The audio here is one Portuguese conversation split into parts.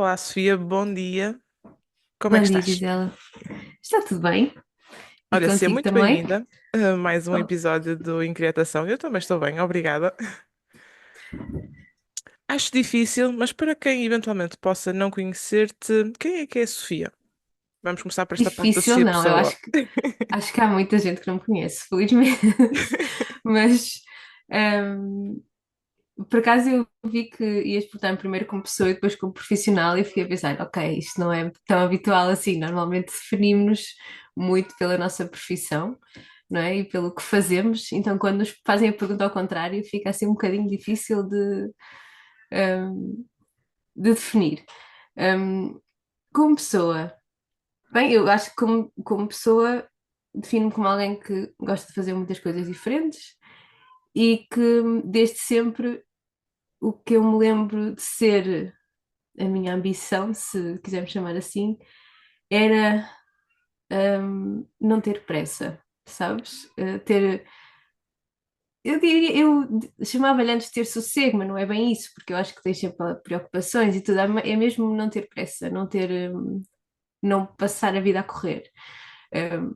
Olá, Sofia, bom dia. Como é que Bom dia, estás? Gisela. Está tudo bem? E Olha, seja contigo muito também? bem-vinda a mais um Oh, episódio do Inquietação. Eu também estou bem, obrigada. Acho difícil, mas para quem eventualmente possa não conhecer-te, quem é que é a Sofia? Vamos começar por esta parte da difícil Sofia não, eu Pessoa. acho que há muita gente que não me conhece, felizmente. Mas ahm, por acaso eu vi que ias portar primeiro como pessoa e depois como profissional e fiquei a pensar, ok, isto não é tão habitual assim. Normalmente definimos-nos muito pela nossa profissão, não é? E pelo que fazemos. Então quando nos fazem a pergunta ao contrário, fica assim um bocadinho difícil ahm, de definir. Ahm, Como pessoa, bem, eu acho que como pessoa defino-me como alguém que gosta de fazer muitas coisas diferentes e que desde sempre o que eu me lembro de ser a minha ambição, se quisermos chamar assim, era não ter pressa, sabes? Eu diria, chamava-lhe antes de ter sossego, mas não é bem isso, porque eu acho que tens sempre preocupações e tudo, é mesmo não ter pressa, não passar a vida a correr.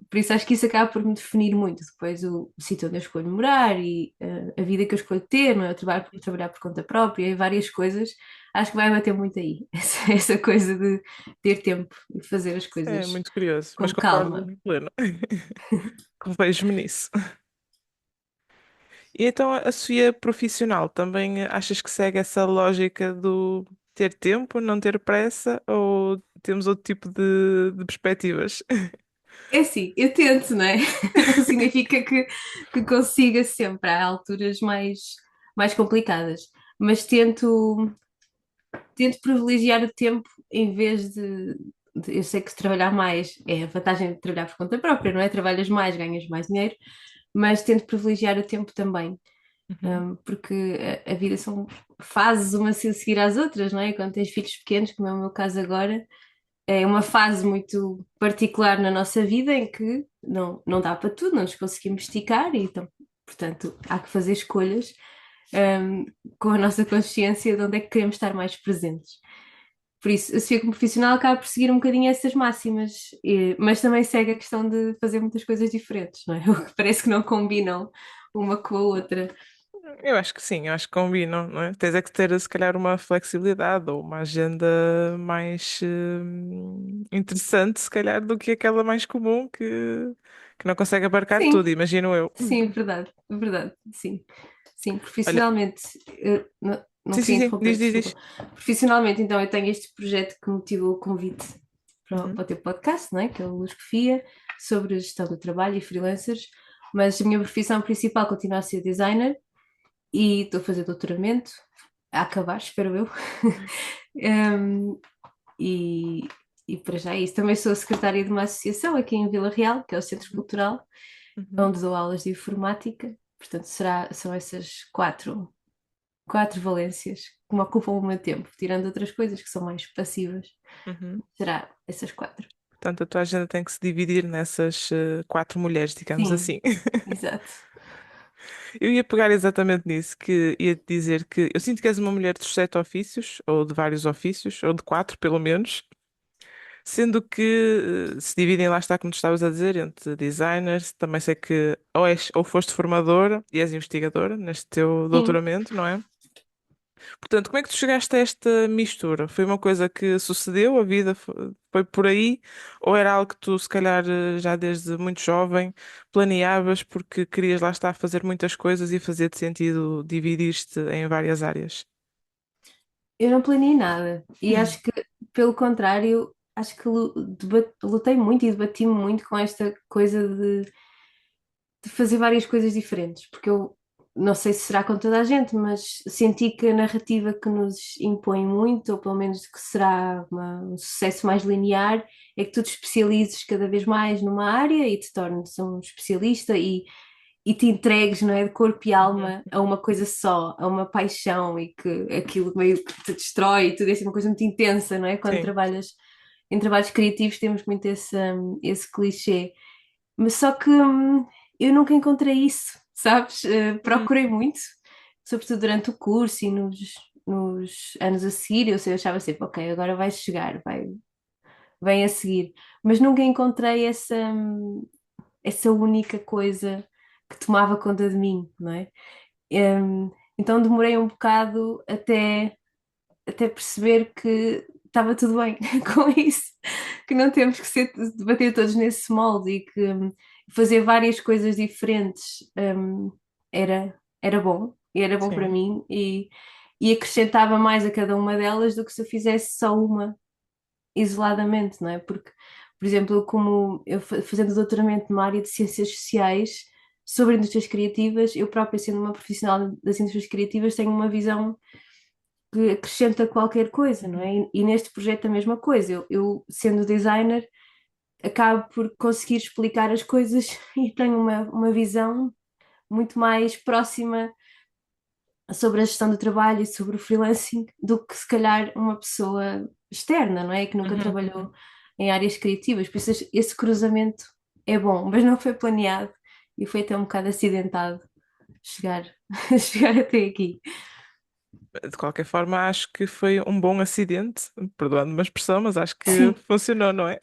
Por isso acho que isso acaba por me definir muito. Depois o sítio onde eu escolho morar e a vida que eu escolho ter, não é? Eu trabalhar por conta própria e várias coisas, acho que vai bater muito aí. Essa coisa de ter tempo e fazer as É coisas muito curioso, mas com concordo calma. em pleno. Revejo-me nisso. E então a Sofia profissional, também achas que segue essa lógica do ter tempo, não ter pressa, ou temos outro tipo de perspectivas? É assim, eu tento, não é? Não significa que consiga sempre. Há alturas mais complicadas, mas tento privilegiar o tempo em vez eu sei que se trabalhar mais é a vantagem de trabalhar por conta própria, não é? Trabalhas mais, ganhas mais dinheiro, mas tento privilegiar o tempo também, Uhum. porque a vida são fases umas a seguir às outras, não é? Quando tens filhos pequenos, como é o meu caso agora, é uma fase muito particular na nossa vida em que não dá para tudo, não nos conseguimos esticar e então, portanto, há que fazer escolhas um, com a nossa consciência de onde é que queremos estar mais presentes. Por isso, a Sofia como profissional acaba por seguir um bocadinho essas máximas, mas também segue a questão de fazer muitas coisas diferentes, não é? O que parece que não combinam uma com a outra. Eu acho que sim, eu acho que combinam, não é? Tens é que ter, se calhar, uma flexibilidade ou uma agenda mais interessante, se calhar, do que aquela mais comum que não consegue abarcar Sim, tudo, imagino eu. sim, verdade, verdade, sim. Sim, Olha, profissionalmente, não sim, sim, queria sim, interromper, diz, diz, desculpa. diz. Profissionalmente, então, eu tenho este projeto que motivou o convite Uhum, para o teu podcast, não é? Que é o Luscofia, sobre a gestão do trabalho e freelancers, mas a minha profissão principal continua a ser designer e estou a fazer doutoramento, a acabar, espero eu. Um, e, e para já é isso. Também sou secretária de uma associação aqui em Vila Real, que é o Centro uhum, Cultural, uhum. onde dou aulas de informática. Portanto, são essas quatro valências que me ocupam o meu tempo, tirando outras coisas que são mais passivas. Uhum. Será essas quatro. Portanto, a tua agenda tem que se dividir nessas quatro mulheres, digamos Sim, assim. exato. Eu ia pegar exatamente nisso, que ia te dizer que eu sinto que és uma mulher dos sete ofícios, ou de vários ofícios, ou de quatro, pelo menos. Sendo que se dividem, lá está, como tu estavas a dizer, entre designers, também sei que ou foste formadora e és investigadora neste teu Sim, doutoramento, não é? Portanto, como é que tu chegaste a esta mistura? Foi uma coisa que sucedeu, a vida foi por aí, ou era algo que tu, se calhar, já desde muito jovem, planeavas porque querias lá estar a fazer muitas coisas e fazia-te sentido dividir-te em várias áreas? eu não planeei nada. E acho que, pelo contrário, acho que lutei muito e debati-me muito com esta coisa de fazer várias coisas diferentes, porque eu não sei se será com toda a gente, mas senti que a narrativa que nos impõe muito, ou pelo menos que será um sucesso mais linear, é que tu te especializes cada vez mais numa área e te tornes um especialista e te entregues, não é, de corpo e Uhum. alma a uma coisa só, a uma paixão e que aquilo meio que te destrói e tudo isso é uma coisa muito intensa, não é? Quando Sim. trabalhas em trabalhos criativos temos muito esse clichê. Mas só que eu nunca encontrei isso, sabes? Uhum. Procurei muito, sobretudo durante o curso e nos anos a seguir, eu achava sempre, ok, agora vai chegar, vem a seguir. Mas nunca encontrei essa única coisa que tomava conta de mim, não é? Então demorei um bocado até perceber que estava tudo bem com isso, que não temos que bater todos nesse molde e que fazer várias coisas diferentes era bom, e era bom para Sim, mim e acrescentava mais a cada uma delas do que se eu fizesse só uma isoladamente, não é? Porque, por exemplo, como eu fazendo doutoramento numa área de ciências sociais sobre indústrias criativas, eu própria sendo uma profissional das indústrias criativas tenho uma visão que acrescenta qualquer coisa, não é? E neste projeto a mesma coisa. Eu, sendo designer, acabo por conseguir explicar as coisas e tenho uma visão muito mais próxima sobre a gestão do trabalho e sobre o freelancing do que se calhar uma pessoa externa, não é? Que nunca uhum, uhum. trabalhou em áreas criativas. Por isso esse cruzamento é bom, mas não foi planeado e foi até um bocado acidentado chegar, chegar até aqui. De qualquer forma, acho que foi um bom acidente, perdoando uma expressão, mas acho que Sim. funcionou, não é?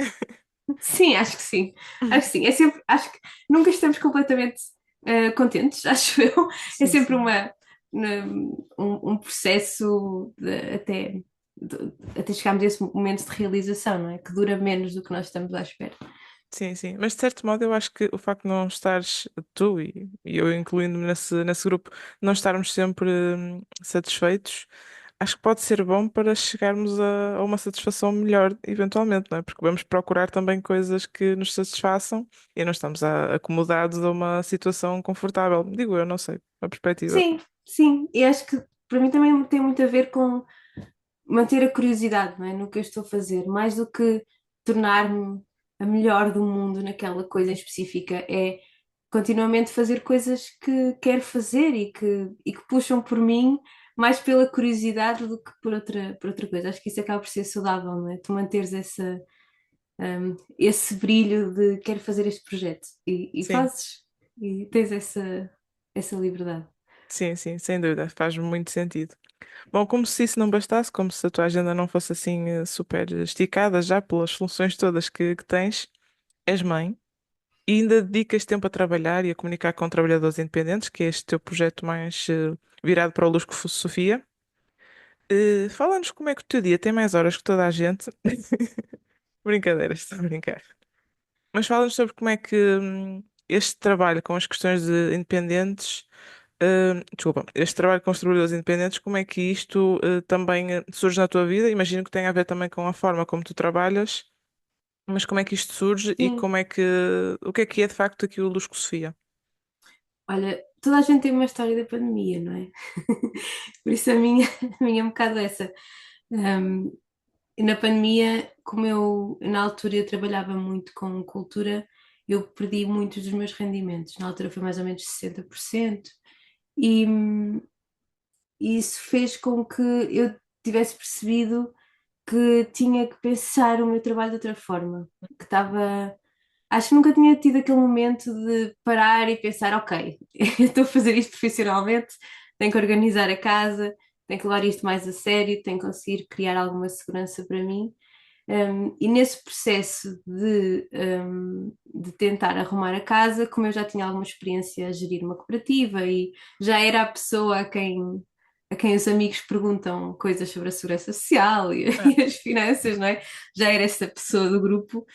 Sim, acho que sim. Acho que sim. É sempre, acho que nunca estamos completamente contentes, acho eu. É Sim, sempre sim. um processo até chegarmos a esse momento de realização, não é? Que dura menos do que nós estamos à espera. Sim, sim. Mas de certo modo eu acho que o facto de não estares tu e eu incluindo-me nesse grupo, não estarmos sempre satisfeitos, acho que pode ser bom para chegarmos a uma satisfação melhor, eventualmente, não é? Porque vamos procurar também coisas que nos satisfaçam e não estamos acomodados a uma situação confortável. Digo eu, não sei, a perspectiva. Sim, sim. E acho que para mim também tem muito a ver com manter a curiosidade, não é? No que eu estou a fazer, mais do que tornar-me a melhor do mundo naquela coisa em específica, é continuamente fazer coisas que quero fazer e que puxam por mim mais pela curiosidade do que por outra coisa. Acho que isso acaba por ser saudável, não é? Tu manteres esse brilho de quero fazer este projeto e Sim, fazes e tens essa liberdade. sim, sim, sem dúvida, faz muito sentido. Bom, como se isso não bastasse, como se a tua agenda não fosse assim super esticada já pelas funções todas que tens, és mãe e ainda dedicas tempo a trabalhar e a comunicar com trabalhadores independentes, que é este teu projeto mais virado para o Lusco Sofia. Fala-nos como é que o teu dia tem mais horas que toda a gente. Brincadeira, estou a brincar. Mas fala-nos sobre como é que este trabalho com as questões de independentes, desculpa, este trabalho com os trabalhadores independentes, como é que isto também surge na tua vida? Imagino que tenha a ver também com a forma como tu trabalhas, mas como é que isto surge e Sim, o que é de facto aqui o Lusco Sofia? olha, toda a gente tem uma história da pandemia, não é? Por isso a minha é um bocado essa. Um, e na pandemia, como na altura eu trabalhava muito com cultura, eu perdi muitos dos meus rendimentos. Na altura foi mais ou menos 60%, e, e isso fez com que eu tivesse percebido que tinha que pensar o meu trabalho de outra forma, que estava. Acho que nunca tinha tido aquele momento de parar e pensar, ok, eu estou a fazer isto profissionalmente, tenho que organizar a casa, tenho que levar isto mais a sério, tenho que conseguir criar alguma segurança para mim. E nesse processo de tentar arrumar a casa, como eu já tinha alguma experiência a gerir uma cooperativa e já era a pessoa a quem os amigos perguntam coisas sobre a segurança social e, Ah, e as finanças, não é? Já era essa pessoa do grupo.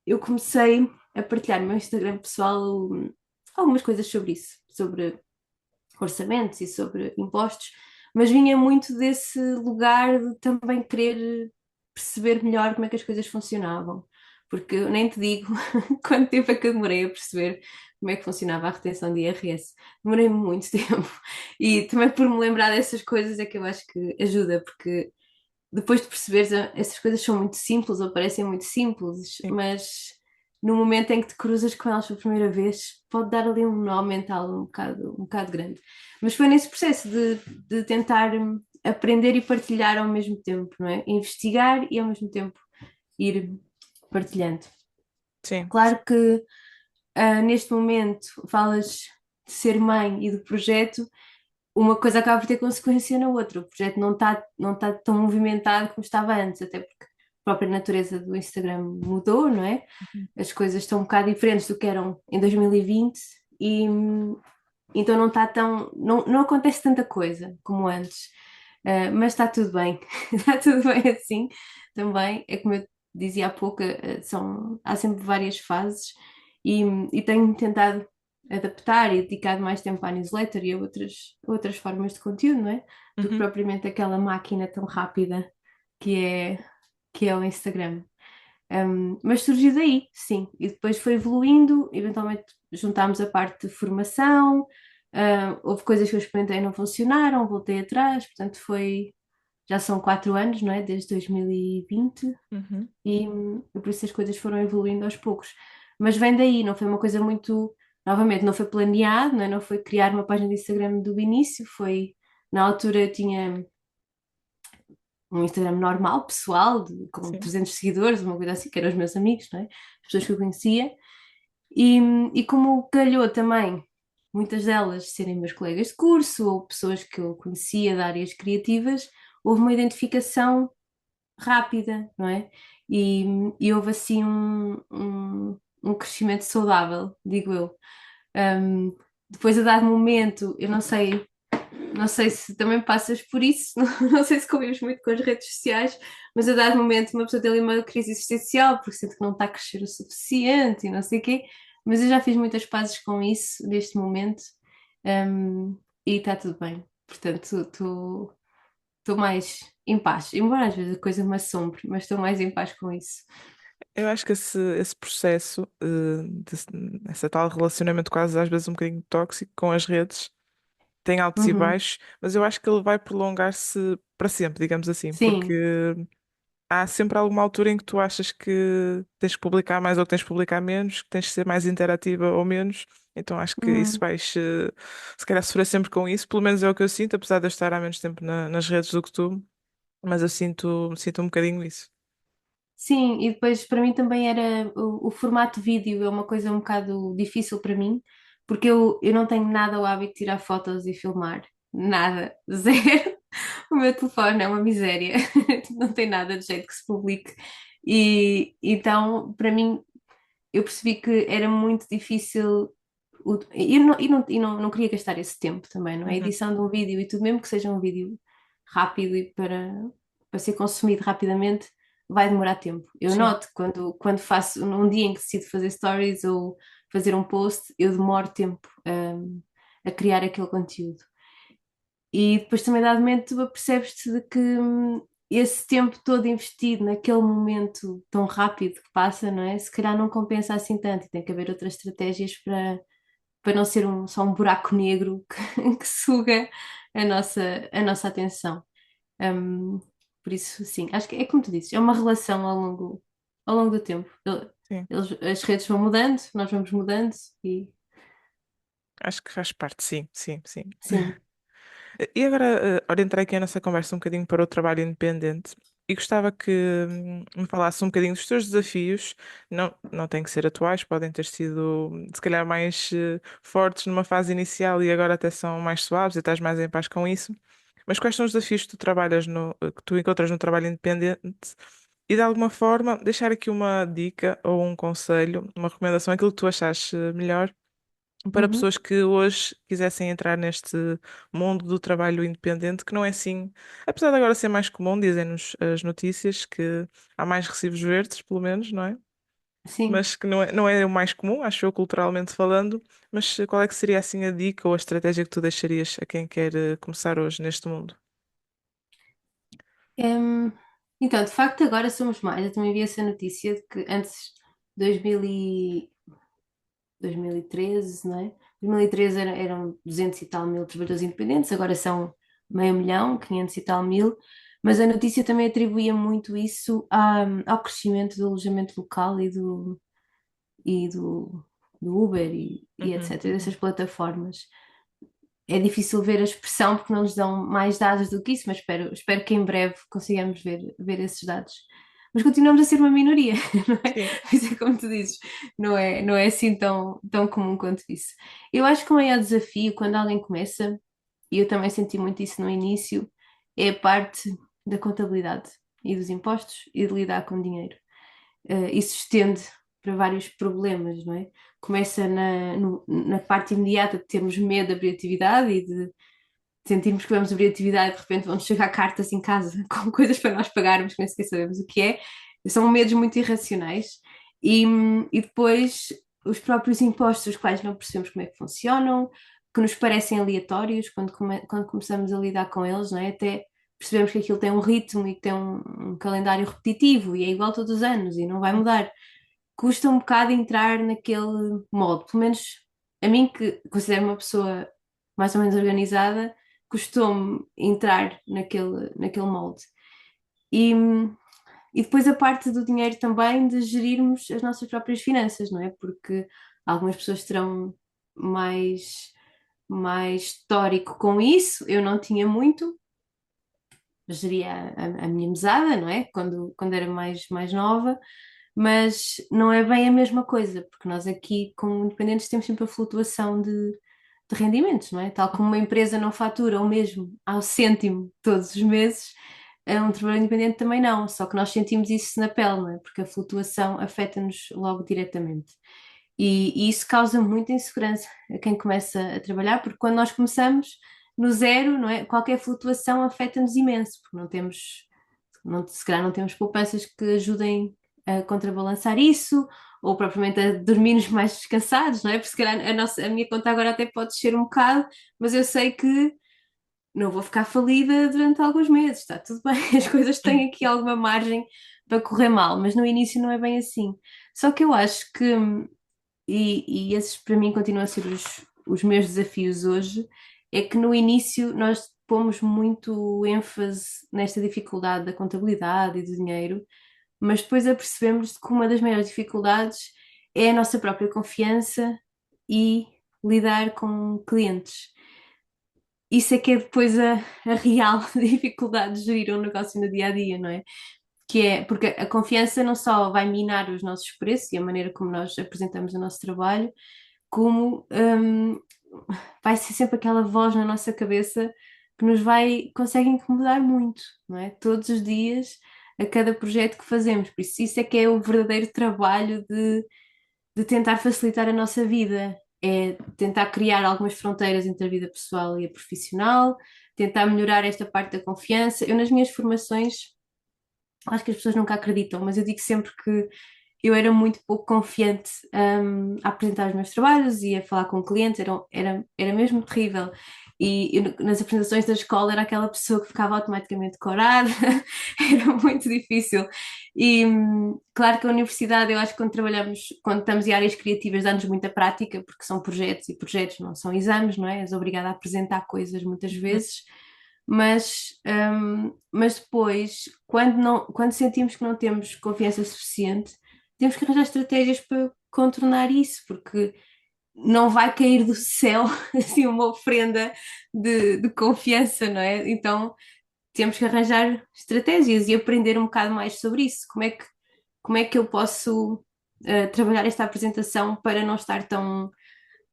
Eu comecei a partilhar no meu Instagram pessoal algumas coisas sobre isso, sobre orçamentos e sobre impostos, mas vinha muito desse lugar de também querer perceber melhor como é que as coisas funcionavam. Porque eu nem te digo quanto tempo é que eu demorei a perceber como é que funcionava a retenção de IRS. Demorei muito tempo. E também por me lembrar dessas coisas é que eu acho que ajuda, porque depois de perceberes, essas coisas são muito simples ou parecem muito simples, sim, mas no momento em que te cruzas com elas pela primeira vez, pode dar ali um nó mental um bocado grande. Mas foi nesse processo de tentar aprender e partilhar ao mesmo tempo, não é? Investigar e ao mesmo tempo ir partilhando. sim, Claro que neste momento falas de ser mãe e do projeto. uma coisa acaba por ter consequência na outra. O projeto não tá tão movimentado como estava antes, até porque a própria natureza do Instagram mudou, não é? Uhum. As coisas estão um bocado diferentes do que eram em 2020 e então não está tão, não acontece tanta coisa como antes. Mas está tudo bem, está tudo bem assim também. É como eu dizia há pouco, há sempre várias fases e, e tenho tentado adaptar e dedicado mais tempo à newsletter e a outras formas de conteúdo, não é? Do que Uhum. propriamente aquela máquina tão rápida que é, que é o Instagram. Mas surgiu daí, sim, e depois foi evoluindo, eventualmente juntámos a parte de formação, houve coisas que eu experimentei e não funcionaram, voltei atrás, portanto já são 4 anos, não é? Desde 2020 Uhum. e por isso as coisas foram evoluindo aos poucos. Mas vem daí, não foi uma coisa muito, novamente, não foi planeado, não é? Não foi criar uma página de Instagram do início, na altura eu tinha um Instagram normal, pessoal, com Sim. 300 seguidores, uma coisa assim, que eram os meus amigos, não é? As pessoas que eu conhecia. E, e como calhou também muitas delas serem meus colegas de curso ou pessoas que eu conhecia de áreas criativas, houve uma identificação rápida, não é? E, e houve assim um crescimento saudável, digo eu. Um, Depois, a dado momento, eu não sei se também passas por isso, não sei se convives muito com as redes sociais, mas a dado momento uma pessoa tem ali uma crise existencial porque sente que não está a crescer o suficiente e não sei o quê, mas eu já fiz muitas pazes com isso neste momento, e está tudo bem. Portanto, estou mais em paz, embora às vezes a coisa me assombre, mas estou mais em paz com isso. Eu acho que esse processo, esse tal relacionamento quase às vezes um bocadinho tóxico com as redes, tem altos e Uhum. baixos, mas eu acho que ele vai prolongar-se para sempre, digamos assim, porque Sim, há sempre alguma altura em que tu achas que tens que publicar mais ou que tens que publicar menos, que tens que ser mais interativa ou menos. Então acho que isso uhum. vais, se calhar, sofrer sempre com isso. Pelo menos é o que eu sinto, apesar de eu estar há menos tempo nas redes do que tu, mas eu sinto um bocadinho isso. Sim, e depois para mim também era o formato vídeo, é uma coisa um bocado difícil para mim, porque eu não tenho nada o hábito de tirar fotos e filmar, nada, zero. O meu telefone é uma miséria, não tem nada de jeito que se publique. E então, para mim, eu percebi que era muito difícil. E não queria gastar esse tempo também, não é? A Uhum. edição de um vídeo e tudo, mesmo que seja um vídeo rápido e para ser consumido rapidamente, vai demorar tempo. Eu Sim. noto quando faço, num dia em que decido fazer stories ou fazer um post, eu demoro tempo a criar aquele conteúdo. E depois também, dado momento, tu apercebes-te de que esse tempo todo investido naquele momento tão rápido que passa, não é? Se calhar não compensa assim tanto e tem que haver outras estratégias para não ser só um buraco negro que suga a nossa atenção. Um, por isso, sim, acho que é como tu dizes, é uma relação ao longo do tempo. Sim. As redes vão mudando, nós vamos mudando e Acho que faz parte, sim, sim, sim. sim. E agora, orientarei aqui a nossa conversa um bocadinho para o trabalho independente e gostava que me falasse um bocadinho dos teus desafios. Não têm que ser atuais, podem ter sido, se calhar, mais fortes numa fase inicial e agora até são mais suaves e estás mais em paz com isso. Mas quais são os desafios que tu trabalhas que tu encontras no trabalho independente? E de alguma forma, deixar aqui uma dica ou um conselho, uma recomendação, aquilo que tu achas melhor para Uhum. pessoas que hoje quisessem entrar neste mundo do trabalho independente, que não é assim, apesar de agora ser mais comum, dizem-nos as notícias que há mais recibos verdes, pelo menos, não é? Sim. Mas que não é o mais comum, acho eu, culturalmente falando. Mas qual é que seria assim a dica ou a estratégia que tu deixarias a quem quer começar hoje neste mundo? Hum, então, de facto, agora somos mais. Eu também vi essa notícia de que antes, 2000 e, 2013, não é? 2013 eram 200 e tal mil trabalhadores independentes, agora são meio milhão, 500 e tal mil. Mas a notícia também atribuía muito isso ao crescimento do alojamento local e do Uber e Uhum. etc., dessas plataformas. É difícil ver a expressão porque não nos dão mais dados do que isso, mas espero que em breve consigamos ver esses dados. Mas continuamos a ser uma minoria, não é? Sim. Pois é como tu dizes, não é assim tão comum quanto isso. Eu acho que o maior desafio quando alguém começa e eu também senti muito isso no início, é a parte da contabilidade e dos impostos e de lidar com dinheiro. Isso estende para vários problemas, não é? Começa na parte imediata de termos medo de abrir atividade e de sentirmos que vamos abrir atividade e de repente vão chegar cartas em casa com coisas para nós pagarmos, que nem sequer sabemos o que é. São medos muito irracionais. E depois os próprios impostos, os quais não percebemos como é que funcionam, que nos parecem aleatórios quando começamos a lidar com eles, não é? Até percebemos que aquilo tem um ritmo e que tem um calendário repetitivo e é igual todos os anos e não vai mudar. Custa um bocado entrar naquele modo, pelo menos a mim, que considero uma pessoa mais ou menos organizada, custou-me entrar naquele molde. E, e depois a parte do dinheiro também, de gerirmos as nossas próprias finanças, não é? Porque algumas pessoas terão mais, mais histórico com isso, eu não tinha muito, geria a minha mesada, não é? Quando era mais nova, mas não é bem a mesma coisa, porque nós aqui, como independentes, temos sempre a flutuação de rendimentos, não é? Tal como uma empresa não fatura o mesmo ao cêntimo todos os meses, um trabalhador independente também não, só que nós sentimos isso na pele, não é? Porque a flutuação afeta-nos logo diretamente. E isso causa muita insegurança a quem começa a trabalhar, porque quando nós começamos no zero, não é? Qualquer flutuação afeta-nos imenso, porque não temos, não, se calhar não temos poupanças que ajudem a contrabalançar isso, ou propriamente a dormirmos mais descansados, não é? Porque se calhar a minha conta agora até pode descer um bocado, mas eu sei que não vou ficar falida durante alguns meses, está tudo bem, as coisas têm aqui alguma margem para correr mal, mas no início não é bem assim. Só que eu acho que, e esses para mim continuam a ser os meus desafios hoje, é que no início nós pomos muito ênfase nesta dificuldade da contabilidade e do dinheiro, mas depois apercebemos que uma das maiores dificuldades é a nossa própria confiança e lidar com clientes. Isso é que é depois a real dificuldade de gerir um negócio no dia a dia, não é? Que é porque a confiança não só vai minar os nossos preços e a maneira como nós apresentamos o nosso trabalho, como vai ser sempre aquela voz na nossa cabeça que consegue incomodar muito, não é? Todos os dias, a cada projeto que fazemos. Por isso é que é o verdadeiro trabalho de tentar facilitar a nossa vida, é tentar criar algumas fronteiras entre a vida pessoal e a profissional, tentar melhorar esta parte da confiança. Eu, nas minhas formações, acho que as pessoas nunca acreditam, mas eu digo sempre que eu era muito pouco confiante a apresentar os meus trabalhos e a falar com clientes, era mesmo terrível. E eu, nas apresentações da escola era aquela pessoa que ficava automaticamente corada, era muito difícil. E claro que a universidade, eu acho que quando estamos em áreas criativas, dá-nos muita prática, porque são projetos e projetos não são exames, não é? És obrigada a apresentar coisas muitas vezes. Mas depois, quando sentimos que não temos confiança suficiente, temos que arranjar estratégias para contornar isso, porque não vai cair do céu assim uma ofrenda de confiança, não é? Então temos que arranjar estratégias e aprender um bocado mais sobre isso. Como é que eu posso trabalhar esta apresentação para não estar tão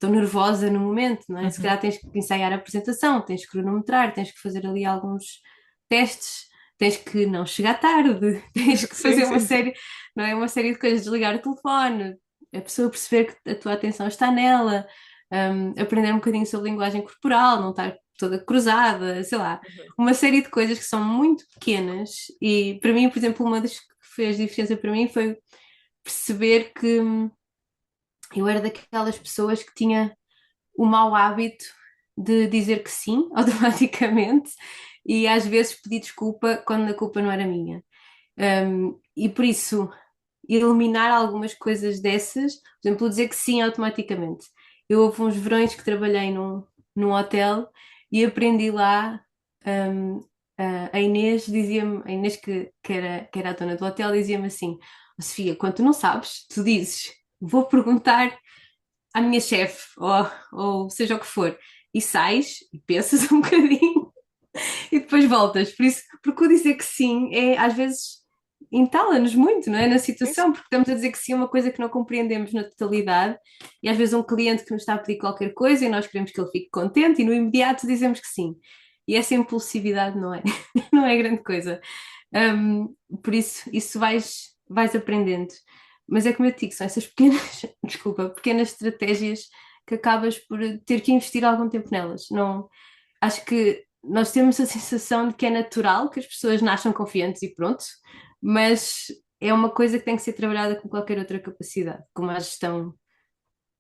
nervosa no momento, não é? Se Uhum. calhar tens que ensaiar a apresentação, tens que cronometrar, tens que fazer ali alguns testes, tens que não chegar tarde, tens que Sim, fazer uma sim, sim. série, não é? Uma série de coisas, desligar o telefone, a pessoa perceber que a tua atenção está nela, aprender um bocadinho sobre linguagem corporal, não estar toda cruzada, sei lá, Uhum. uma série de coisas que são muito pequenas e para mim, por exemplo, uma das que fez diferença para mim foi perceber que eu era daquelas pessoas que tinha o mau hábito de dizer que sim automaticamente e às vezes pedir desculpa quando a culpa não era minha. E por isso, eliminar algumas coisas dessas, por exemplo, dizer que sim automaticamente. Eu houve uns verões que trabalhei num hotel e aprendi lá. um, a Inês dizia-me, a Inês que era a dona do hotel, dizia-me assim: "Oh, Sofia, quando tu não sabes, tu dizes, vou perguntar à minha chefe, ou seja o que for, e sais e pensas um bocadinho e depois voltas. Por isso, porque o dizer que sim é às vezes entala-nos muito, não é? Na Sim, sim. situação, porque estamos a dizer que sim é uma coisa que não compreendemos na totalidade, e às vezes um cliente que nos está a pedir qualquer coisa e nós queremos que ele fique contente, e no imediato dizemos que sim. E essa impulsividade não é, não é grande coisa. Por isso vais aprendendo. Mas é como eu te digo, são essas pequenas, desculpa, pequenas estratégias que acabas por ter que investir algum tempo nelas. Não, acho que nós temos a sensação de que é natural que as pessoas nasçam confiantes e pronto, mas é uma coisa que tem que ser trabalhada com qualquer outra capacidade, como a gestão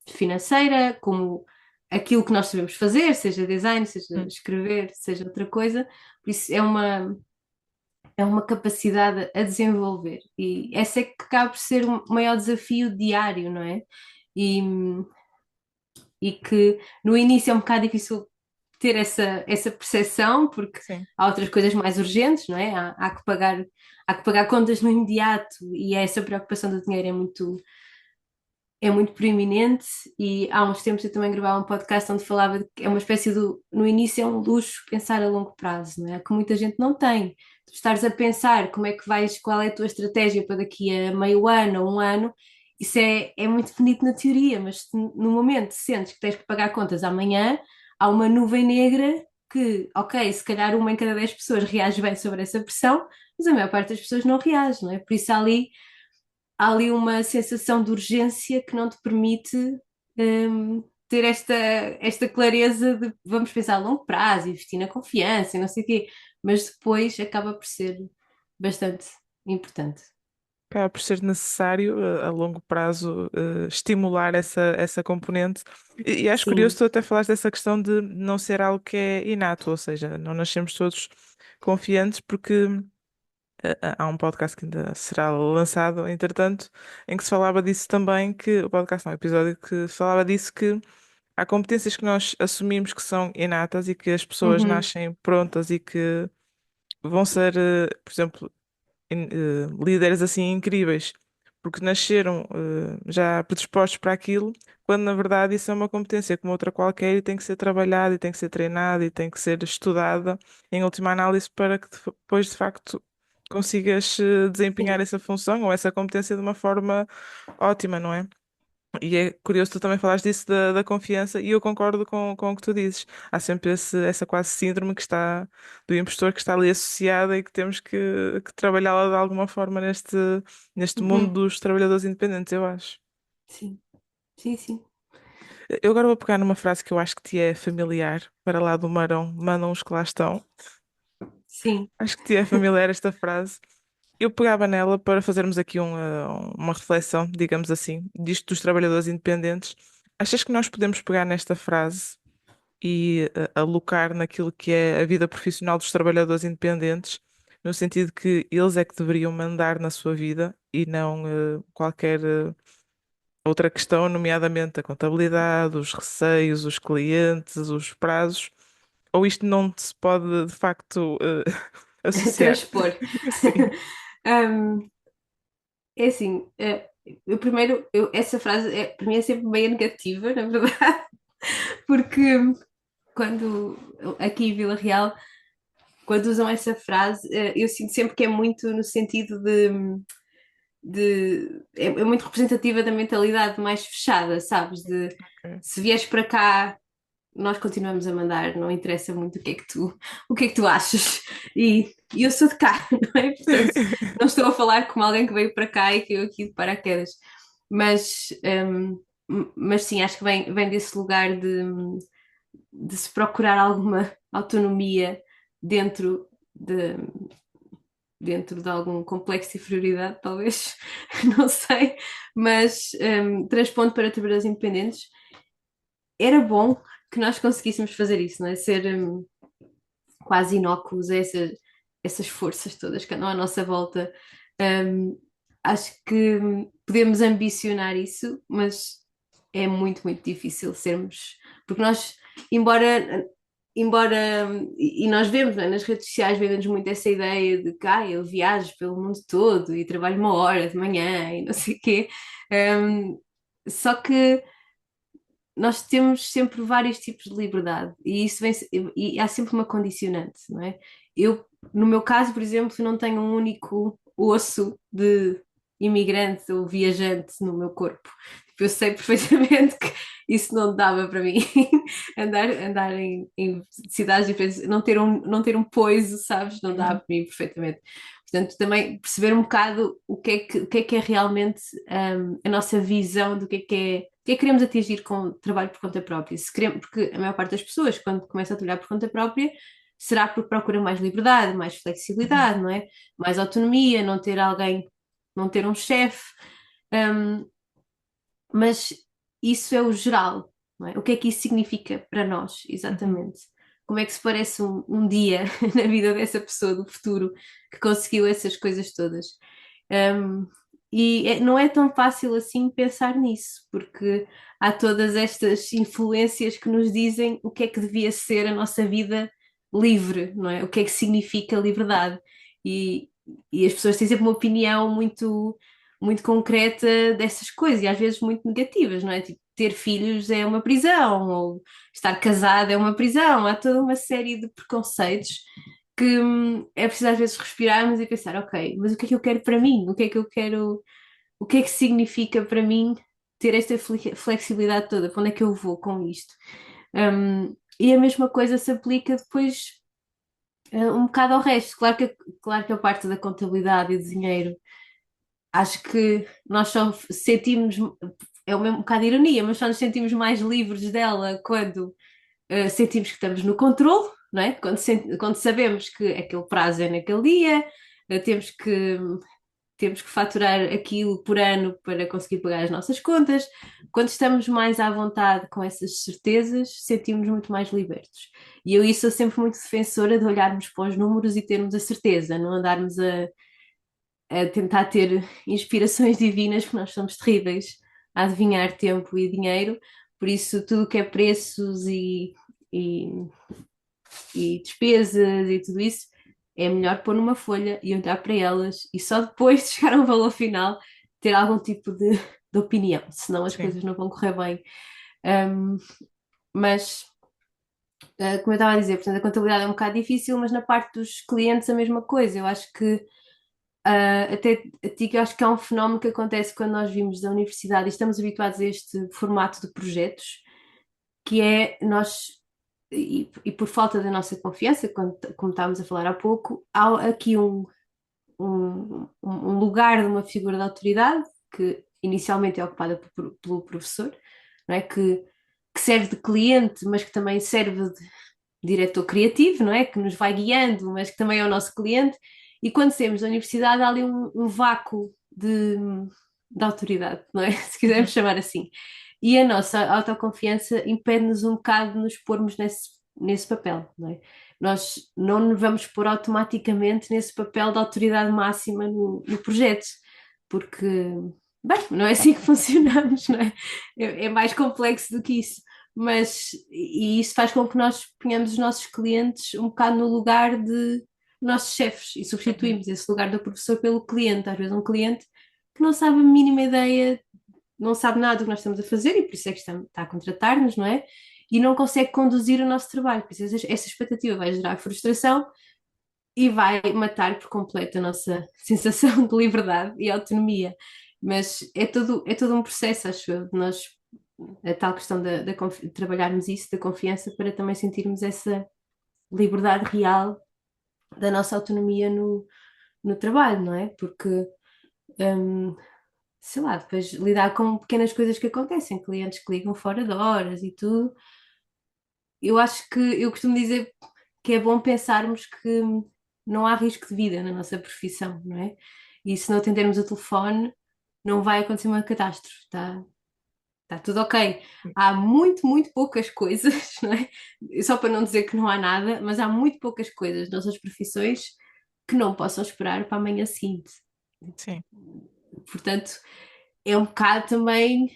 financeira, como aquilo que nós sabemos fazer, seja design, seja Hum. escrever, seja outra coisa. Por isso é uma capacidade a desenvolver e essa é que acaba por ser o maior desafio diário, não é? E, e que no início é um bocado difícil ter essa percepção, porque Sim. há outras coisas mais urgentes, não é? Há que pagar contas no imediato e essa preocupação do dinheiro é muito preeminente. E há uns tempos eu também gravava um podcast onde falava de que é uma espécie do, no início é um luxo pensar a longo prazo, não é? Que muita gente não tem. Tu estares a pensar como é que vais, qual é a tua estratégia para daqui a meio ano ou um ano, isso é muito bonito na teoria, mas se no momento sentes que tens que pagar contas amanhã, há uma nuvem negra que, ok, se calhar uma em cada 10 pessoas reage bem sobre essa pressão, mas a maior parte das pessoas não reage, não é? Por isso há ali uma sensação de urgência que não te permite ter esta clareza de vamos pensar a longo prazo, investir na confiança e não sei o quê, mas depois acaba por ser bastante importante. Acaba por ser necessário, a longo prazo, estimular essa componente. E acho curioso Sim. tu até falaste dessa questão de não ser algo que é inato, ou seja, não nascemos todos confiantes, porque há um podcast que ainda será lançado, entretanto, em que se falava disso também, que o podcast, não, o episódio que falava disso, que há competências que nós assumimos que são inatas e que as pessoas Uhum. nascem prontas e que vão ser, por exemplo, líderes assim incríveis, porque nasceram já predispostos para aquilo, quando na verdade isso é uma competência como outra qualquer e tem que ser trabalhada e tem que ser treinada e tem que ser estudada em última análise para que depois de facto consigas desempenhar Sim. essa função ou essa competência de uma forma ótima, não é? E é curioso, tu também falaste disso da confiança, e eu concordo com o que tu dizes. Há sempre essa quase síndrome que está do impostor que está ali associada e que temos que trabalhá-la de alguma forma neste mundo Uhum. dos trabalhadores independentes, eu acho. Sim, sim, sim. Eu agora vou pegar numa frase que eu acho que te é familiar, para lá do Marão, mandam os que lá estão. Sim. Acho que te é familiar esta frase. Eu pegava nela para fazermos aqui uma reflexão, digamos assim, disto dos trabalhadores independentes. Achas que nós podemos pegar nesta frase e alocar naquilo que é a vida profissional dos trabalhadores independentes, no sentido que eles é que deveriam mandar na sua vida e não qualquer outra questão, nomeadamente a contabilidade, os receios, os clientes, os prazos, ou isto não se pode de facto associar? Transpor. Sim, Um, é assim, eu primeiro, essa frase para mim é sempre meio negativa, na verdade, porque quando aqui em Vila Real, quando usam essa frase, eu sinto sempre que é muito no sentido é muito representativa da mentalidade mais fechada, sabes? De ok. se vieres para cá, nós continuamos a mandar, não interessa muito o que é que tu achas. E eu sou de cá, não é? Portanto, não estou a falar como alguém que veio para cá e caiu aqui de paraquedas. Mas, mas sim, acho que vem desse lugar de se procurar alguma autonomia dentro de, dentro de algum complexo de inferioridade, talvez, não sei, mas transpondo para trabalhadores independentes, era bom que nós conseguíssemos fazer isso, não é? Ser quase inócuos a essas forças todas que andam à nossa volta. Um, acho que podemos ambicionar isso, mas é muito, muito difícil sermos, porque nós, embora, e nós vemos, não é, nas redes sociais, vendem-nos muito essa ideia de que eu viajo pelo mundo todo e trabalho uma hora de manhã e não sei o quê. Um, só que nós temos sempre vários tipos de liberdade e isso e há sempre uma condicionante, não é? Eu, no meu caso, por exemplo, não tenho um único. osso de imigrante ou viajante no meu corpo. Tipo, eu sei perfeitamente que isso não dava para mim. Andar em cidades diferentes, não ter um poiso, sabes? Não dava Uhum. para mim perfeitamente. Portanto, também perceber um bocado o que é realmente a nossa visão do que é que queremos atingir com o trabalho por conta própria. Se queremos, porque a maior parte das pessoas, quando começa a trabalhar por conta própria, será porque procura mais liberdade, mais Uhum. flexibilidade, não é? Mais autonomia, não ter alguém, não ter um chefe. Um, mas isso é o geral, não é? O que é que isso significa para nós, Uhum. exatamente? Como é que se parece um dia na vida dessa pessoa do futuro que conseguiu essas coisas todas? Um, e não é tão fácil assim pensar nisso, porque há todas estas influências que nos dizem o que é que devia ser a nossa vida livre, não é? O que é que significa liberdade. E, e as pessoas têm sempre uma opinião muito concreta dessas coisas e às vezes muito negativas, não é? Tipo, ter filhos é uma prisão, ou estar casado é uma prisão. Há toda uma série de preconceitos que é preciso às vezes respirarmos e pensar, ok, mas o que é que eu quero para mim? O que é que eu quero, o que é que significa para mim ter esta flexibilidade toda? Para onde é que eu vou com isto? E a mesma coisa se aplica depois um bocado ao resto. Claro que a parte da contabilidade e do dinheiro, acho que nós só sentimos, é um bocado de ironia, mas só nos sentimos mais livres dela quando sentimos que estamos no controle, não é? Quando sabemos que aquele prazo é naquele dia, uh, temos que, temos que faturar aquilo por ano para conseguir pagar as nossas contas. Quando estamos mais à vontade com essas certezas, sentimos muito mais libertos. E eu isso sou sempre muito defensora de olharmos para os números e termos a certeza, não andarmos a tentar ter inspirações divinas, porque nós somos terríveis a adivinhar tempo e dinheiro, por isso tudo que é preços e, e despesas e tudo isso é melhor pôr numa folha e olhar para elas e só depois de chegar ao valor final ter algum tipo de opinião, senão as Sim. coisas não vão correr bem. Um, mas, como eu estava a dizer, portanto, a contabilidade é um bocado difícil, mas na parte dos clientes a mesma coisa. Eu acho que até a ti que eu acho que é um fenómeno que acontece quando nós vimos da universidade e estamos habituados a este formato de projetos, que é nós, e por falta da nossa confiança, como estávamos a falar há pouco, há aqui um lugar de uma figura de autoridade que inicialmente é ocupada pelo professor, não é? Que serve de cliente, mas que também serve de diretor criativo, não é? Que nos vai guiando, mas que também é o nosso cliente. E quando saímos da universidade, há ali um vácuo de autoridade, não é? Se quisermos Uhum. chamar assim. E a nossa autoconfiança impede-nos um bocado de nos pormos nesse papel, não é? Nós não nos vamos pôr automaticamente nesse papel de autoridade máxima no projeto, porque, bem, não é assim que funcionamos, não é? É mais complexo do que isso. E isso faz com que nós ponhamos os nossos clientes um bocado no lugar de nossos chefes e Uhum. substituímos esse lugar do professor pelo cliente. Às vezes um cliente que não sabe a mínima ideia, não sabe nada do que nós estamos a fazer e por isso é que está a contratar-nos, não é? E não consegue conduzir o nosso trabalho. Por isso essa expectativa vai gerar frustração e vai matar por completo a nossa sensação de liberdade e autonomia. Mas é todo um processo, acho eu, de nós, a tal questão de trabalharmos isso, da confiança, para também sentirmos essa liberdade real da nossa autonomia no trabalho, não é? Porque, hum, sei lá, depois lidar com pequenas coisas que acontecem, clientes que ligam fora de horas e tudo. Eu acho que eu costumo dizer que é bom pensarmos que não há risco de vida na nossa profissão, não é? E se não atendermos o telefone, não vai acontecer uma catástrofe, está tudo ok. Há muito, muito poucas coisas, não é? Só para não dizer que não há nada, mas há muito poucas coisas nas nossas profissões que não possam esperar para a manhã seguinte. Sim. Portanto, é um bocado também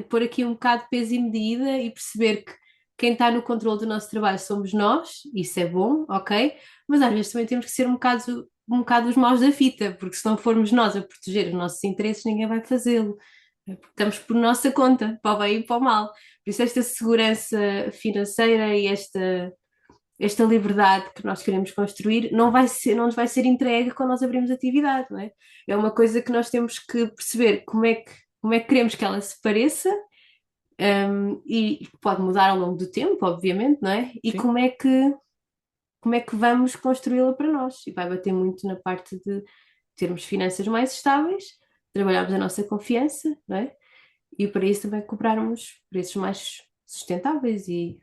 pôr aqui um bocado de peso e medida e perceber que quem está no controle do nosso trabalho somos nós, isso é bom, ok? Mas às vezes também temos que ser um bocado os maus da fita, porque se não formos nós a proteger os nossos interesses, ninguém vai fazê-lo. Porque estamos por nossa conta, para o bem e para o mal. Por isso, esta segurança financeira e esta esta liberdade que nós queremos construir não nos vai ser entregue quando nós abrimos atividade, não é? É uma coisa que nós temos que perceber como é que queremos que ela se pareça, e pode mudar ao longo do tempo, obviamente, não é? E Sim, como é que vamos construí-la para nós? E vai bater muito na parte de termos finanças mais estáveis, trabalharmos a nossa confiança, não é? E para isso também cobrarmos preços mais sustentáveis e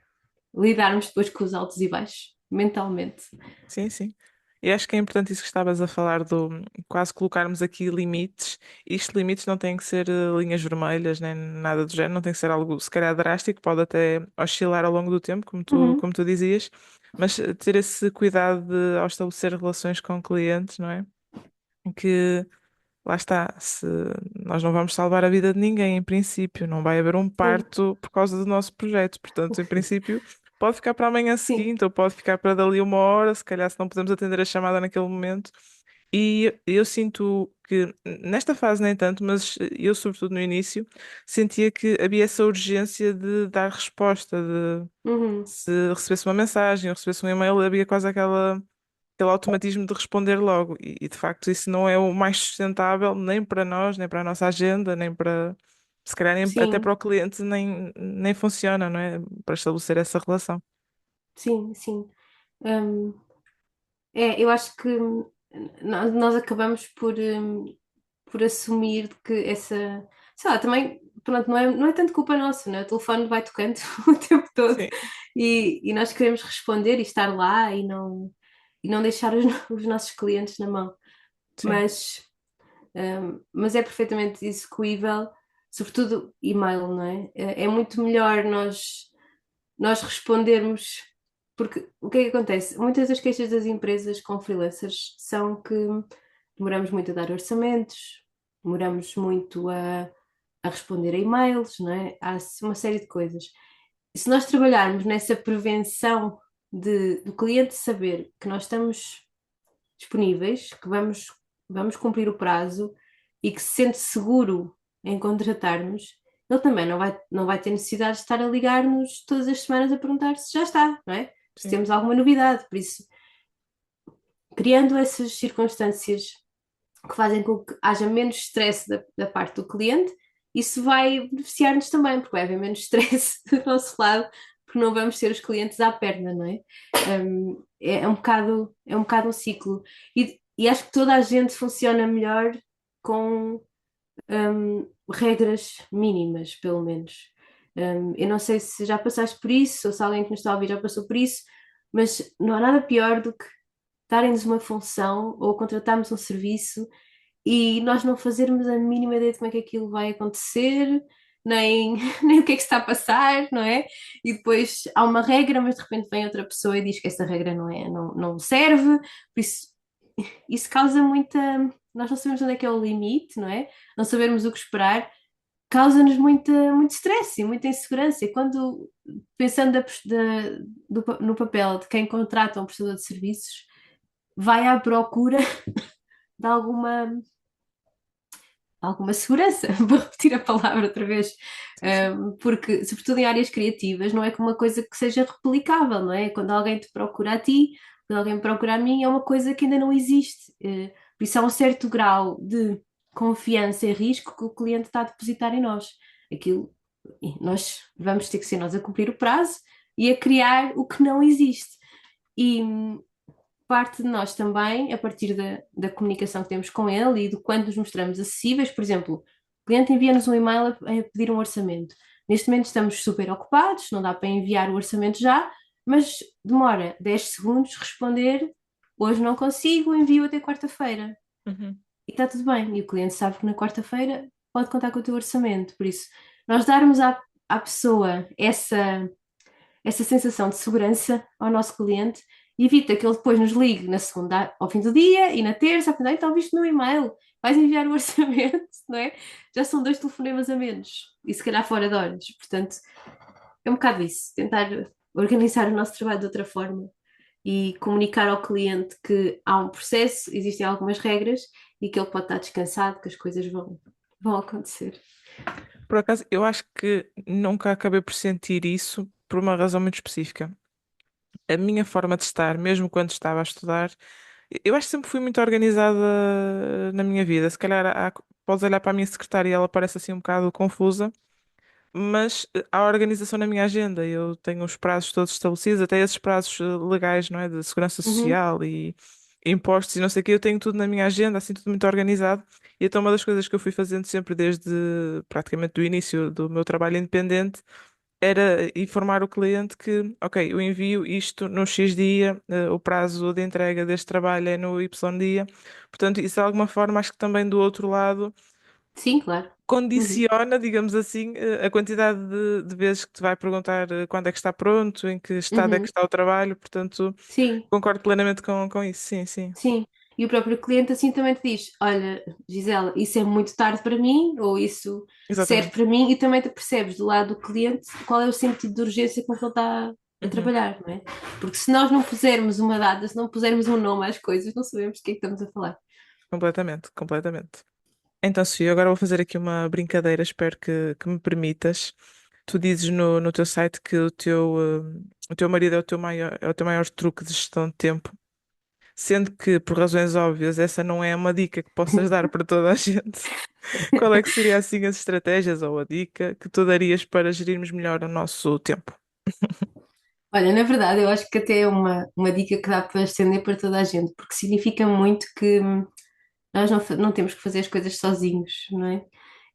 lidarmos depois com os altos e baixos, mentalmente. sim, sim. E acho que é importante isso que estavas a falar do quase colocarmos aqui limites. Isto limites não têm que ser linhas vermelhas, nem nada do género, não tem que ser algo se calhar drástico, pode até oscilar ao longo do tempo, Uhum, como tu dizias, mas ter esse cuidado ao estabelecer relações com clientes, não é? Que lá está, se nós não vamos salvar a vida de ninguém, em princípio, não vai haver um sim, parto por causa do nosso projeto. Portanto, em princípio, pode ficar para amanhã sim. seguinte ou pode ficar para dali uma hora, se calhar, se não podemos atender a chamada naquele momento. E eu sinto que, nesta fase nem tanto, mas eu, sobretudo no início, sentia que havia essa urgência de dar resposta, de Uhum, se recebesse uma mensagem ou recebesse um e-mail, havia quase aquele automatismo de responder logo. De facto isso não é o mais sustentável nem para nós, nem para a nossa agenda, nem para, se calhar, até sim, para o cliente nem funciona, não é? Para estabelecer essa relação. sim, sim. Hum, eu acho que nós acabamos por assumir que essa, sei lá, também, pronto, não é tanto culpa nossa, né? O telefone vai tocando o tempo todo Sim, e nós queremos responder e estar lá e não deixar os nossos clientes na mão. sim, Mas é perfeitamente execuível, sobretudo e-mail, não é? É muito melhor nós respondermos, porque o que é que acontece? Muitas das queixas das empresas com freelancers são que demoramos muito a dar orçamentos, demoramos muito a responder a e-mails, não é? Há uma série de coisas. E se nós trabalharmos nessa prevenção do cliente saber que nós estamos disponíveis, que vamos cumprir o prazo e que se sente seguro em contratar-nos, ele também não vai ter necessidade de estar a ligar-nos todas as semanas a perguntar se já está, não é? Se sim, temos alguma novidade. Por isso, criando essas circunstâncias que fazem com que haja menos stress da parte do cliente, isso vai beneficiar-nos também, porque vai haver menos stress do nosso lado, porque não vamos ter os clientes à perna, não é? É um bocado um ciclo. E acho que toda a gente funciona melhor com regras mínimas, pelo menos. Eu não sei se já passaste por isso, ou se alguém que nos está a ouvir já passou por isso, mas não há nada pior do que darem-nos uma função ou contratarmos um serviço e nós não fazermos a mínima ideia de como é que aquilo vai acontecer, nem, nem o que é que está a passar, não é? E depois há uma regra, mas de repente vem outra pessoa e diz que essa regra não serve, por isso causa muita. Nós não sabemos onde é que é o limite, não é? Não sabermos o que esperar, causa-nos muito stress e muita insegurança. E quando, pensando no papel de quem contrata um prestador de serviços, vai à procura de alguma segurança, vou repetir a palavra outra vez, sim, sim. porque, sobretudo em áreas criativas, não é como uma coisa que seja replicável, não é? Quando alguém te procura a ti, quando alguém me procura a mim, é uma coisa que ainda não existe. Por isso há um certo grau de confiança e risco que o cliente está a depositar em nós. Aquilo, e nós vamos ter que ser nós a cumprir o prazo e a criar o que não existe. E parte de nós também, a partir da comunicação que temos com ele e do quanto nos mostramos acessíveis. Por exemplo, o cliente envia-nos um e-mail a pedir um orçamento. Neste momento estamos super ocupados, não dá para enviar o orçamento já, mas demora 10 segundos responder. Hoje não consigo, envio até quarta-feira. Uhum. E está tudo bem. E o cliente sabe que na quarta-feira pode contar com o teu orçamento. Por isso, nós darmos à pessoa essa sensação de segurança ao nosso cliente e evita que ele depois nos ligue na segunda ao fim do dia e na terça, então viste no e-mail, vais enviar o orçamento, não é? Já são dois telefonemas a menos e se calhar fora de horas. Portanto, é um bocado isso, tentar organizar o nosso trabalho de outra forma e comunicar ao cliente que há um processo, existem algumas regras e que ele pode estar descansado, que as coisas vão acontecer. Por acaso, eu acho que nunca acabei por sentir isso por uma razão muito específica. a minha forma de estar, mesmo quando estava a estudar, eu acho que sempre fui muito organizada na minha vida. Se calhar podes olhar para a minha secretária e ela parece assim um bocado confusa, mas há organização na minha agenda. Eu tenho os prazos todos estabelecidos, até esses prazos legais, não é? De segurança Uhum, social e impostos e não sei o quê, eu tenho tudo na minha agenda, assim, tudo muito organizado. E então uma das coisas que eu fui fazendo sempre desde praticamente do início do meu trabalho independente era informar o cliente que, ok, eu envio isto no X dia, o prazo de entrega deste trabalho é no Y dia. Portanto, isso de alguma forma acho que também do outro lado sim, claro. Uhum, condiciona, digamos assim, a quantidade de vezes que te vai perguntar quando é que está pronto, em que estado é que uhum, está o trabalho. Portanto, sim. concordo plenamente com isso. Sim, sim. Sim, e o próprio cliente assim também te diz: Olha, Gisela, isso é muito tarde para mim, ou isso serve Exatamente. para mim, e também te percebes do lado do cliente qual é o sentido de urgência com que ele está a Uhum. trabalhar, não é? Porque se nós não pusermos uma data, se não pusermos um nome às coisas, não sabemos de que é que estamos a falar. Completamente, completamente. Então, Sofia, agora vou fazer aqui uma brincadeira, espero que me permitas. Tu dizes no teu site que o teu marido é o teu maior truque de gestão de tempo, sendo que, por razões óbvias, essa não é uma dica que possas dar para toda a gente. Qual é que seria assim as estratégias ou a dica que tu darias para gerirmos melhor o nosso tempo? Olha, na verdade, eu acho que até é uma dica que dá para estender para toda a gente, porque significa muito que nós não temos que fazer as coisas sozinhos, não é?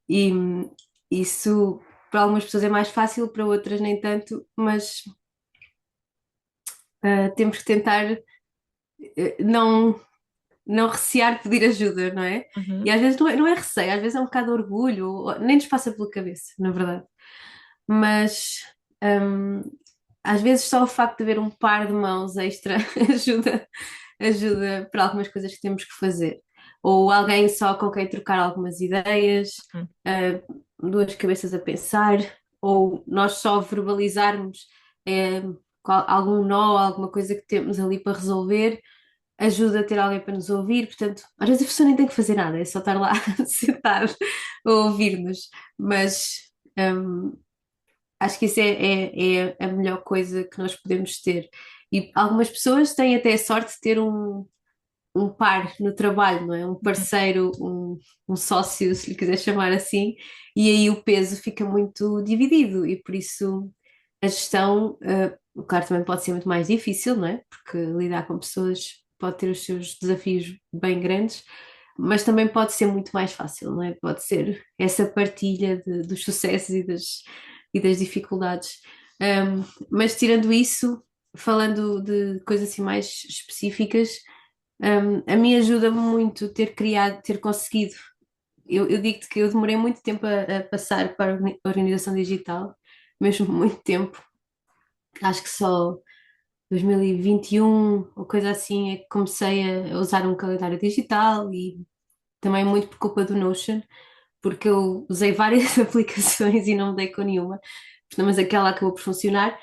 E isso para algumas pessoas é mais fácil, para outras nem tanto, mas temos que tentar não, não recear pedir ajuda, não é? E Uhum, às vezes não é receio, às vezes é um bocado de orgulho, nem nos passa pela cabeça, na verdade. Mas hum, às vezes só o facto de haver um par de mãos extra ajuda para algumas coisas que temos que fazer. Ou alguém só com quem trocar algumas ideias, uhum, duas cabeças a pensar, ou nós só verbalizarmos algum nó, alguma coisa que temos ali para resolver, ajuda a ter alguém para nos ouvir. Portanto, às vezes a pessoa nem tem que fazer nada, é só estar lá sentado a ouvir-nos. Mas acho que isso é a melhor coisa que nós podemos ter. E algumas pessoas têm até a sorte de ter um par no trabalho, não é? Um uhum, parceiro, um sócio, se lhe quiser chamar assim, e aí o peso fica muito dividido e por isso a gestão, claro, também pode ser muito mais difícil, não é? Porque lidar com pessoas pode ter os seus desafios bem grandes, mas também pode ser muito mais fácil, não é? Pode ser essa partilha dos sucessos e das dificuldades. Um, mas tirando isso, falando de coisas assim mais específicas, a mim ajuda-me muito ter criado, ter conseguido. Eu digo-te que eu demorei muito tempo a passar para a organização digital, mesmo muito tempo. Acho que só 2021 ou coisa assim é que comecei a usar um calendário digital e também muito por culpa do Notion, porque eu usei várias aplicações e não me dei com nenhuma, mas aquela acabou por funcionar.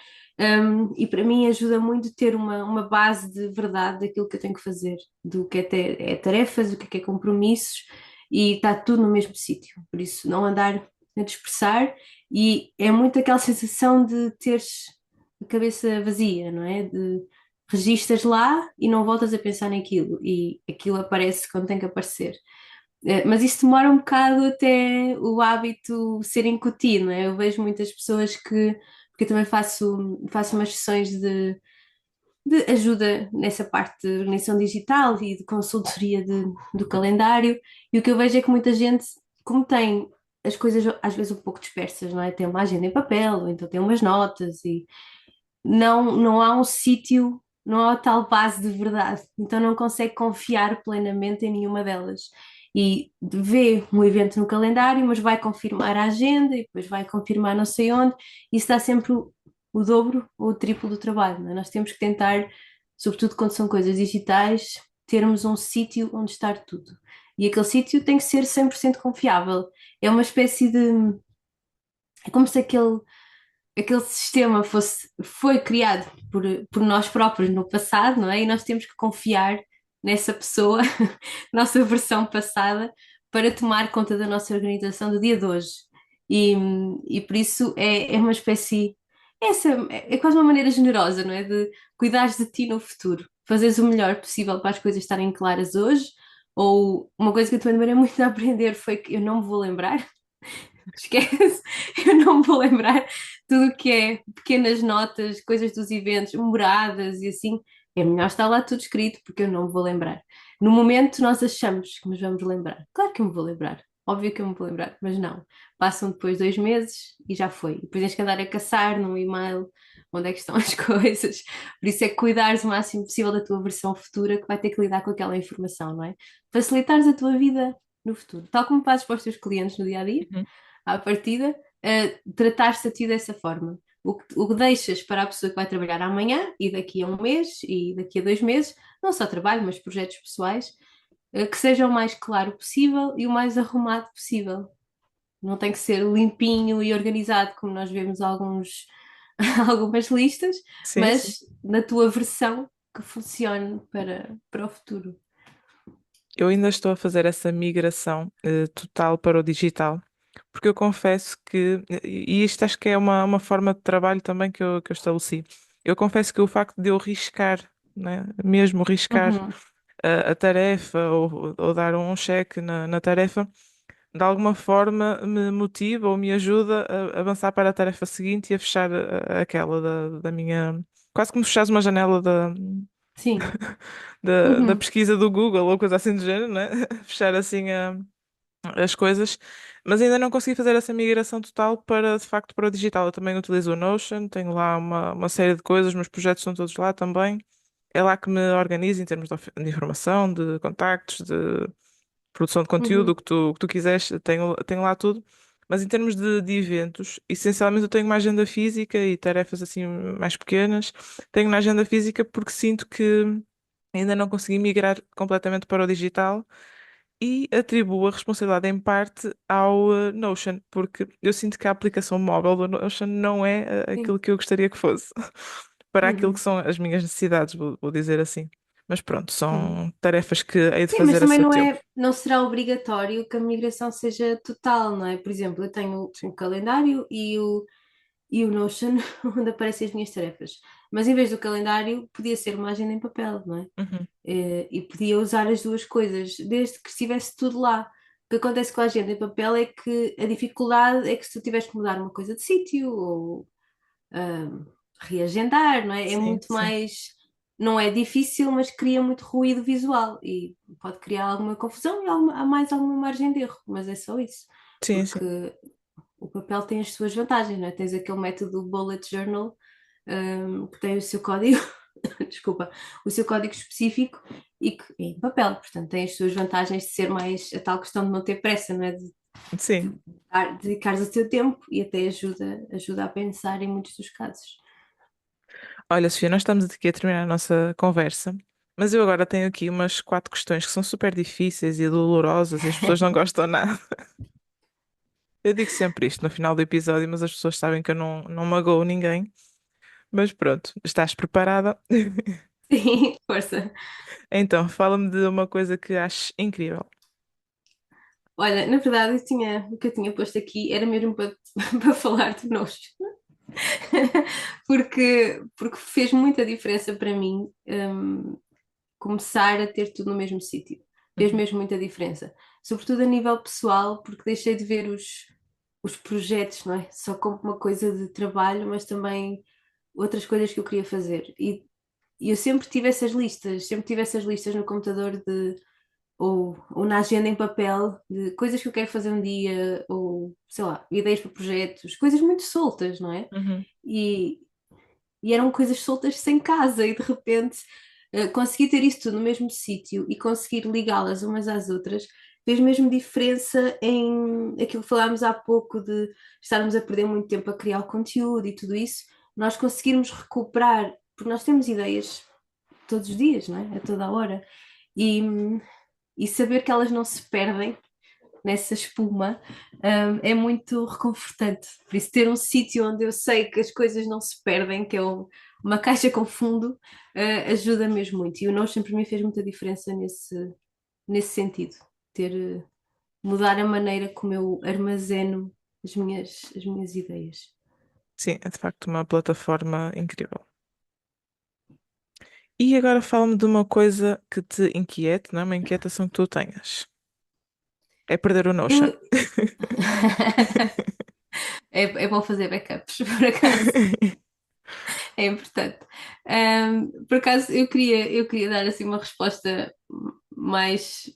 E para mim ajuda muito ter uma base de verdade daquilo que eu tenho que fazer, do que é tarefas, o que é compromissos, e está tudo no mesmo sítio. Por isso, não andar a dispersar, e é muito aquela sensação de teres a cabeça vazia, não é? De registas lá e não voltas a pensar naquilo, e aquilo aparece quando tem que aparecer. Mas isso demora um bocado até o hábito ser incutido, não é? Eu vejo muitas pessoas porque eu também faço umas sessões de ajuda nessa parte de organização digital e de consultoria do calendário, e o que eu vejo é que muita gente, como tem as coisas às vezes um pouco dispersas, não é? Tem uma agenda em papel, ou então tem umas notas, e não há um sítio, não há tal base de verdade, então não consegue confiar plenamente em nenhuma delas. E vê um evento no calendário, mas vai confirmar a agenda e depois vai confirmar não sei onde, e isso dá sempre o dobro ou o triplo do trabalho, não é? Nós temos que tentar, sobretudo quando são coisas digitais, termos um sítio onde estar tudo. E aquele sítio tem que ser 100% confiável. É uma espécie de. É como se aquele sistema foi criado por nós próprios no passado, não é? E nós temos que confiar nessa pessoa, nossa versão passada, para tomar conta da nossa organização do dia de hoje. E, e por isso é uma espécie. essa é quase uma maneira generosa, não é? De cuidares de ti no futuro, fazeres o melhor possível para as coisas estarem claras hoje. Ou uma coisa que eu também demorei muito a aprender foi que eu não me vou lembrar. Esquece, eu não me vou lembrar tudo o que é pequenas notas, coisas dos eventos, moradas e assim. É melhor estar lá tudo escrito porque eu não me vou lembrar. No momento nós achamos que nos vamos lembrar. Claro que eu me vou lembrar. Óbvio que eu me vou lembrar, mas não. Passam depois 2 meses e já foi. E depois tens que andar a caçar num e-mail onde é que estão as coisas. Por isso é que cuidares o máximo possível da tua versão futura que vai ter que lidar com aquela informação, não é? Facilitares a tua vida no futuro. Tal como fazes para os teus clientes no dia a dia, Uhum. à partida, tratar-se a ti dessa forma. O que deixas para a pessoa que vai trabalhar amanhã e daqui a um mês e daqui a 2 meses, não só trabalho, mas projetos pessoais, que seja o mais claro possível e o mais arrumado possível. Não tem que ser limpinho e organizado, como nós vemos algumas listas, Sim, sim. mas na tua versão que funcione para o futuro. Eu ainda estou a fazer essa migração total para o digital, porque eu confesso que, e isto acho que é uma forma de trabalho também que eu estabeleci. Eu confesso que o facto de eu riscar, né, mesmo riscar Uhum, a tarefa ou dar um cheque na tarefa, de alguma forma me motiva ou me ajuda a avançar para a tarefa seguinte e a fechar aquela da minha. Quase como fechares uma janela sim. da Uhum, pesquisa do Google ou coisa assim do género, né? Fechar assim as coisas. Mas ainda não consegui fazer essa migração total para, de facto, para o digital. Eu também utilizo o Notion, tenho lá uma série de coisas, meus projetos estão todos lá também. É lá que me organizo em termos de informação, de contactos, de produção de conteúdo, uhum, o que tu quiseres, tenho lá tudo. Mas em termos de eventos, essencialmente eu tenho uma agenda física e tarefas assim mais pequenas. Tenho na agenda física porque sinto que ainda não consegui migrar completamente para o digital e atribuo a responsabilidade em parte ao Notion, porque eu sinto que a aplicação móvel do Notion não é aquilo sim. que eu gostaria que fosse, para aquilo que Uhum, são as minhas necessidades, vou dizer assim. Mas pronto, uhum. são tarefas que hei de Sim, mas fazer a também seu não tempo. é, não será obrigatório que a migração seja total, não é? Por exemplo, eu tenho o calendário e o Notion, onde aparecem as minhas tarefas. Mas em vez do calendário, podia ser uma agenda em papel, não é? Uhum, E podia usar as duas coisas, desde que estivesse tudo lá. O que acontece com a agenda em papel é que a dificuldade é que se tu tiveres que mudar uma coisa de sítio ou ahm, reagendar, não é? É sim, muito sim. mais. Não é difícil, mas cria muito ruído visual e pode criar alguma confusão e há mais alguma margem de erro, mas é só isso. Sim, sim. Porque o papel tem as suas vantagens, não é? Tens aquele método bullet journal, que tem o seu código, desculpa, o seu código específico e que é em papel, portanto tem as suas vantagens de ser mais a tal questão de não ter pressa, não é? Sim. Dedicares o teu tempo e até ajuda a pensar em muitos dos casos. Olha, Sofia, nós estamos aqui a terminar a nossa conversa, mas eu agora tenho aqui umas quatro questões que são super difíceis e dolorosas e as pessoas não gostam nada. Eu digo sempre isto no final do episódio, mas as pessoas sabem que eu não magoo ninguém. Mas pronto, estás preparada? Sim, força. Então, fala-me de uma coisa que aches incrível. Olha, na verdade, o que eu tinha posto aqui era mesmo para, para falar de nós, porque fez muita diferença para mim, começar a ter tudo no mesmo sítio. Fez Uhum, mesmo muita diferença. Sobretudo a nível pessoal, porque deixei de ver os projetos, não é? Só como uma coisa de trabalho, mas também outras coisas que eu queria fazer. E eu sempre tive essas listas no computador ou na agenda em papel de coisas que eu quero fazer um dia, ou sei lá, ideias para projetos, coisas muito soltas, não é? uhum. E, e eram coisas soltas sem casa, e de repente conseguir ter isso tudo no mesmo sítio e conseguir ligá-las umas às outras fez mesmo diferença em aquilo que falámos há pouco de estarmos a perder muito tempo a criar o conteúdo e tudo isso, nós conseguirmos recuperar, porque nós temos ideias todos os dias, não é? A toda a hora. E, e saber que elas não se perdem nessa espuma, é muito reconfortante. Por isso, ter um sítio onde eu sei que as coisas não se perdem, que é uma caixa com fundo, ajuda mesmo muito. E o Notion para mim fez muita diferença nesse sentido. Ter, mudar a maneira como eu armazeno as minhas ideias. Sim, é de facto uma plataforma incrível. E agora fala-me de uma coisa que te inquiete, não é uma inquietação que tu tenhas. É perder o Notion. Eu... é bom fazer backups, por acaso. É importante. Por acaso, eu queria dar assim uma resposta mais,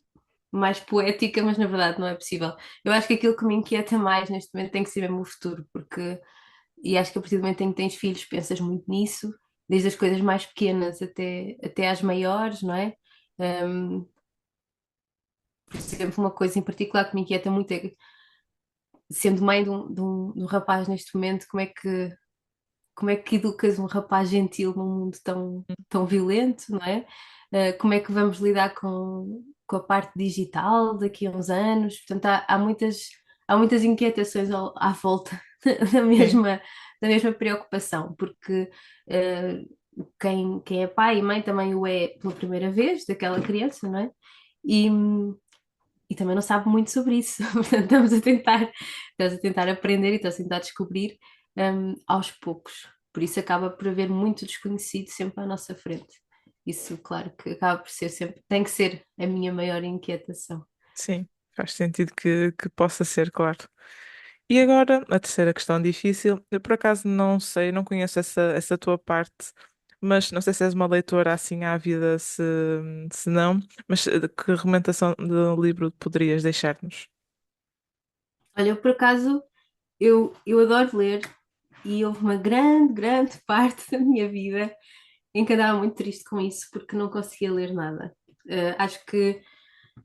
mais poética, mas na verdade não é possível. Eu acho que aquilo que me inquieta mais neste momento tem que ser mesmo o futuro, porque, e acho que a partir do momento em que tens filhos, pensas muito nisso, desde as coisas mais pequenas até às maiores, não é? Um, por exemplo, uma coisa em particular que me inquieta muito é que, sendo mãe de um rapaz neste momento, como é que educas um rapaz gentil num mundo tão violento, não é? Como é que vamos lidar com a parte digital daqui a uns anos? Portanto, há muitas inquietações à volta da Sim. mesma, da mesma preocupação, porque eh, quem é pai e mãe também o é pela primeira vez daquela criança, não é? E, e também não sabe muito sobre isso. Portanto, estamos a tentar aprender e estamos a tentar descobrir aos poucos. Por isso acaba por haver muito desconhecido sempre à nossa frente. Isso, claro, que acaba por ser sempre, tem que ser a minha maior inquietação. Sim, faz sentido que possa ser, claro. E agora, a terceira questão difícil. Eu por acaso não sei, não conheço essa tua parte, mas não sei se és uma leitora assim ávida, se não, mas que recomendação de livro poderias deixar-nos? Olha, eu por acaso, eu adoro ler e houve uma grande, grande parte da minha vida em que andava muito triste com isso porque não conseguia ler nada. Acho que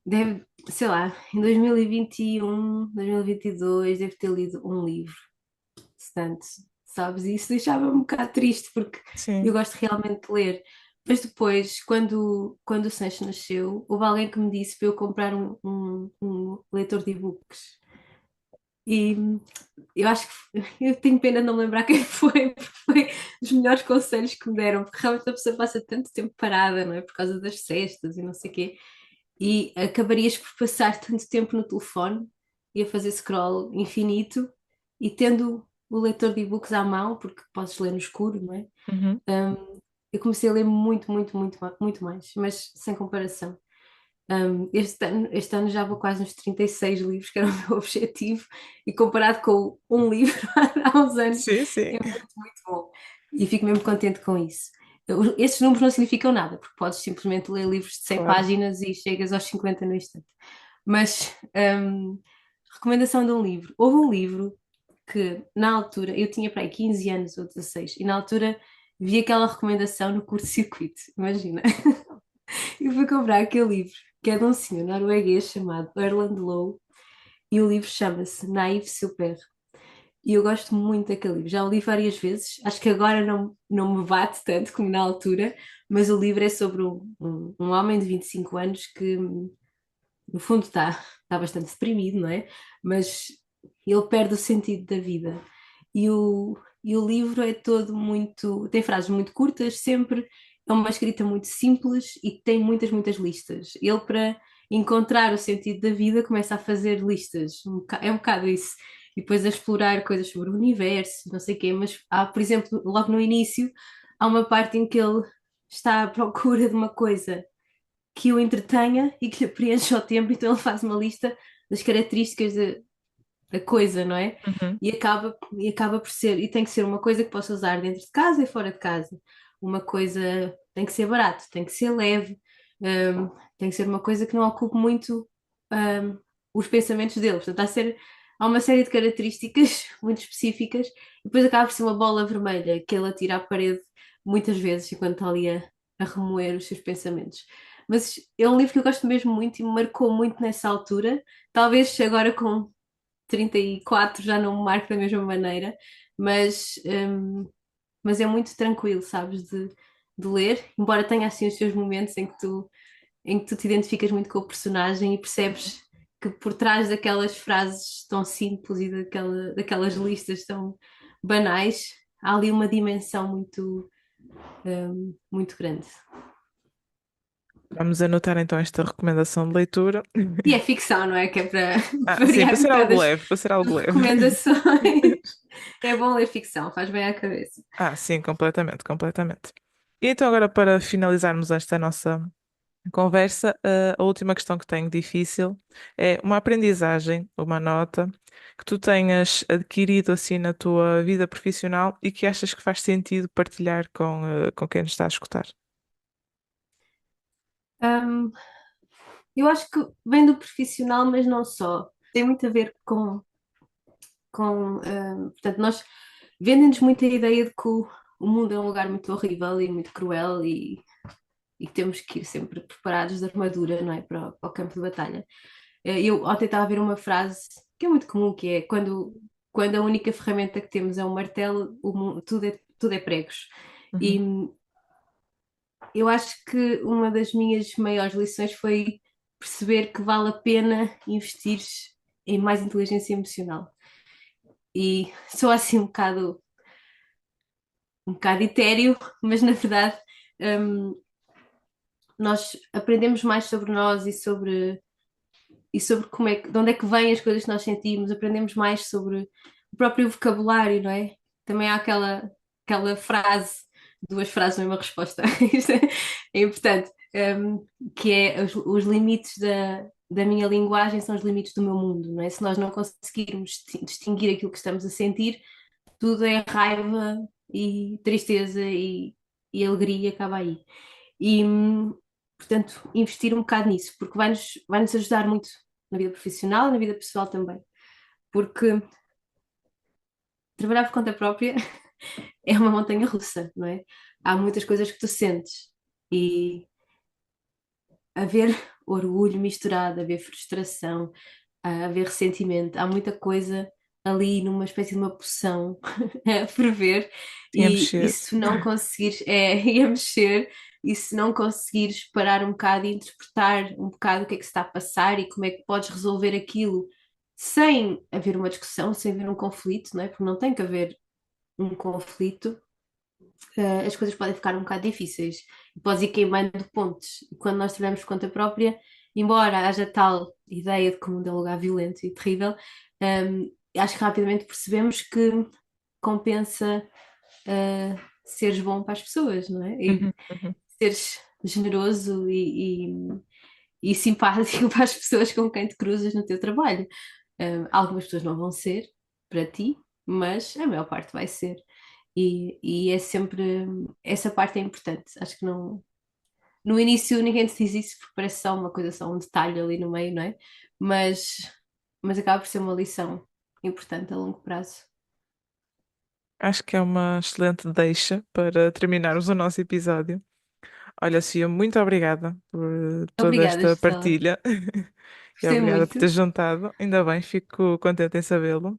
deve, sei lá, em 2021, 2022, devo ter lido um livro, portanto, sabes? E isso deixava-me um bocado triste porque eu Sim. gosto realmente de ler. Mas depois, quando o Sancho nasceu, houve alguém que me disse para eu comprar um leitor de e-books. E eu acho que eu tenho pena de não me lembrar quem foi, porque foi dos melhores conselhos que me deram, porque realmente a pessoa passa tanto tempo parada, não é? Por causa das cestas e não sei o quê, e acabarias por passar tanto tempo no telefone e a fazer scroll infinito e tendo o leitor de e-books à mão, porque podes ler no escuro, não é? Uhum. Eu comecei a ler muito, muito, muito, muito mais, mas sem comparação. Este ano já vou quase nos 36 livros, que era o meu objetivo, e comparado com um livro há uns anos, Sim, sim, é muito, muito bom. E fico mesmo contente com isso. Esses números não significam nada, porque podes simplesmente ler livros de 100 claro. páginas e chegas aos 50 no instante. Mas, recomendação de um livro. Houve um livro que, na altura, eu tinha para aí 15 anos ou 16, e na altura vi aquela recomendação no curto-circuito, imagina. Eu fui comprar aquele livro, que é de um senhor norueguês chamado Erland Loe, e o livro chama-se Naïve Super. E eu gosto muito daquele livro. Já o li várias vezes. Acho que agora não me bate tanto como na altura, mas o livro é sobre um homem de 25 anos que, no fundo, está bastante deprimido, não é? Mas ele perde o sentido da vida. E o livro é todo muito. Tem frases muito curtas, sempre. É uma escrita muito simples e tem muitas, muitas listas. Ele, para encontrar o sentido da vida, começa a fazer listas. É um bocado isso. E depois a explorar coisas sobre o universo, não sei o quê. Mas há, por exemplo, logo no início, há uma parte em que ele está à procura de uma coisa que o entretenha e que lhe preencha o tempo, então ele faz uma lista das características da coisa, não é? Uhum. E acaba por ser, e tem que ser uma coisa que possa usar dentro de casa e fora de casa. Uma coisa tem que ser barato, tem que ser leve, tem que ser uma coisa que não ocupe muito hum, os pensamentos dele. Portanto, há uma série de características muito específicas e depois acaba por ser uma bola vermelha que ele atira à parede muitas vezes enquanto está ali a remoer os seus pensamentos. Mas é um livro que eu gosto mesmo muito e me marcou muito nessa altura. Talvez agora com 34 já não me marque da mesma maneira, mas, mas é muito tranquilo, sabes, de ler, embora tenha assim os seus momentos em que tu te identificas muito com o personagem e percebes que por trás daquelas frases tão simples e daquelas listas tão banais, há ali uma dimensão muito, muito grande. Vamos anotar então esta recomendação de leitura. E é ficção, não é? Que é para Ah, sim, para variar um ser bocado algo as leve, para ser algo leve. recomendações. É bom ler ficção, faz bem à cabeça. Ah, sim, completamente, completamente. E então, agora para finalizarmos esta nossa conversa, a última questão que tenho difícil é uma aprendizagem, uma nota que tu tenhas adquirido assim na tua vida profissional e que achas que faz sentido partilhar com quem nos está a escutar. Hum, eu acho que vem do profissional, mas não só. Tem muito a ver portanto, nós vendem-nos muito a ideia de que o mundo é um lugar muito horrível e muito cruel e que temos que ir sempre preparados de armadura, não é? Para o campo de batalha. Eu ontem estava a ver uma frase que é muito comum, que é quando a única ferramenta que temos é um martelo, tudo é pregos. E Uhum. eu acho que uma das minhas maiores lições foi perceber que vale a pena investir em mais inteligência emocional. E sou assim um bocado etéreo, mas na verdade, hum, nós aprendemos mais sobre nós e sobre como é de onde é que vêm as coisas que nós sentimos, aprendemos mais sobre o próprio vocabulário, não é? Também há aquela frase, duas frases numa resposta, isto é importante, que é os limites da minha linguagem são os limites do meu mundo, não é? Se nós não conseguirmos distinguir aquilo que estamos a sentir, tudo é raiva e tristeza e alegria acaba aí. E, portanto, investir um bocado nisso, porque vai nos ajudar muito na vida profissional e na vida pessoal também. Porque trabalhar por conta própria é uma montanha russa, não é? Há muitas coisas que tu sentes e haver orgulho misturado, haver frustração, haver ressentimento, há muita coisa ali numa espécie de uma poção a ferver Sim, a e mexer. se não conseguires, e a mexer, e se não conseguires parar um bocado e interpretar um bocado o que é que se está a passar e como é que podes resolver aquilo sem haver uma discussão, sem haver um conflito, não é? Porque não tem que haver um conflito, as coisas podem ficar um bocado difíceis e podes ir queimando pontes. E quando nós trabalhamos por conta própria, embora haja tal ideia de que o mundo é um lugar violento e terrível, acho que rapidamente percebemos que compensa seres bom para as pessoas, não é? E Uhum, uhum. seres generoso e simpático para as pessoas com quem te cruzas no teu trabalho. Algumas pessoas não vão ser para ti, mas a maior parte vai ser. E é sempre, essa parte é importante. Acho que não, no início ninguém te diz isso porque parece só uma coisa, só um detalhe ali no meio, não é? Mas acaba por ser uma lição importante a longo prazo. Acho que é uma excelente deixa para terminarmos o nosso episódio. Olha, Sofia, muito obrigada por toda Obrigada, esta Gisela. partilha e Gostei obrigada por muito. teres juntado. Ainda bem, fico contente em sabê-lo.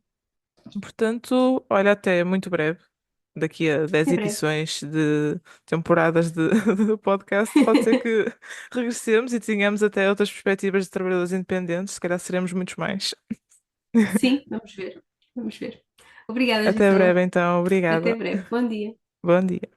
Portanto, olha, até muito breve. Daqui a 10 Até breve. edições de temporadas de podcast, pode ser que regressemos e tenhamos até outras perspectivas de trabalhadores independentes. Se calhar seremos muitos mais. Sim, vamos ver. Vamos ver. Obrigada, Até Gisela. breve, então. Até Obrigada. breve. Bom dia. Bom dia.